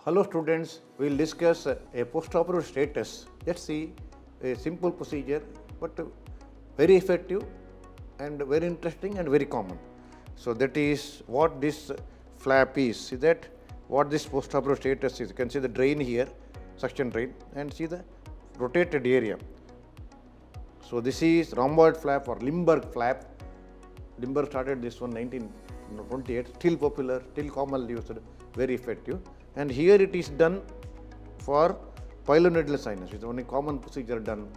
Hello students, we will discuss a post-operative status. Let's see a simple procedure but very effective and very interesting and very common. So that is what this flap is. See that what this post-operative status is. You can see the drain here, suction drain, and see the rotated area. So this is rhomboid flap or Limburg flap. Limburg started this one 1928, still popular, still commonly used, very effective. And here it is done for pyeloneedle sinus. It's the only common procedure done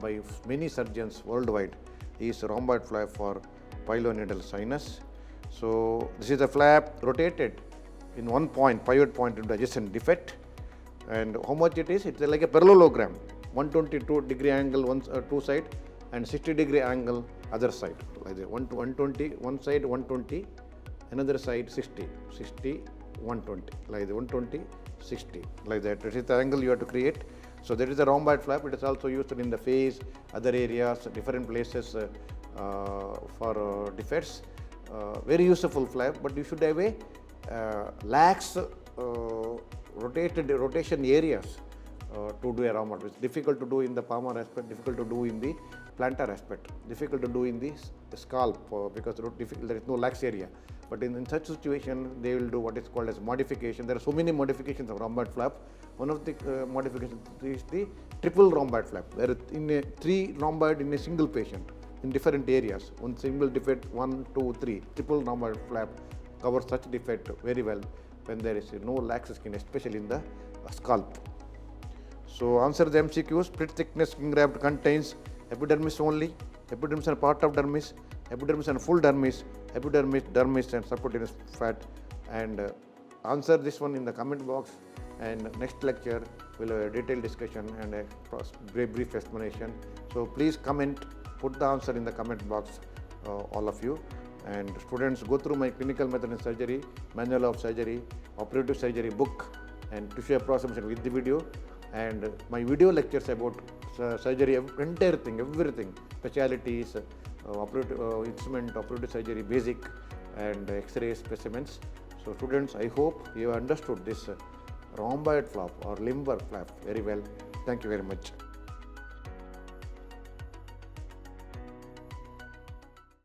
by many surgeons worldwide is rhomboid flap for pyeloneedle sinus. So this is the flap rotated in one point, pivot point into adjacent defect. And how much it is? It's like a parallelogram, 122-degree angle two side and 60-degree angle other side. Like that, 120, one side 120, another side 60, 120, like the 120, 60, like that. This is the angle you have to create. So that is the rhomboid flap. It is also used in the face, other areas, different places for defects. Very useful flap, but you should have a lax rotation areas to do a rhomboid. It's difficult to do in the palmar aspect, difficult to do in the plantar aspect, difficult to do in the scalp because there is no lax area. But in such situation, they will do what is called as modification. There are so many modifications of rhomboid flap. One of the modifications is the triple rhomboid flap. There is three rhomboid in a single patient in different areas. One single defect, 1, 2, 3. Triple rhomboid flap covers such defect very well when there is no lax skin, especially in the scalp. So answer the MCQ. Split thickness skin graft contains epidermis only, epidermis and part of dermis, epidermis and full dermis, epidermis, dermis and subcutaneous fat. And answer this one in the comment box. And next lecture will have a detailed discussion and a brief explanation. So please comment, put the answer in the comment box, all of you. And students, go through my clinical method in surgery, manual of surgery, operative surgery book, and tissue approximation with the video. And my video lectures about surgery, entire thing, everything, specialties, operative instrument, operative surgery, basic, and X-ray specimens. So students, I hope you have understood this rhomboid flap or Limburg flap very well. Thank you very much.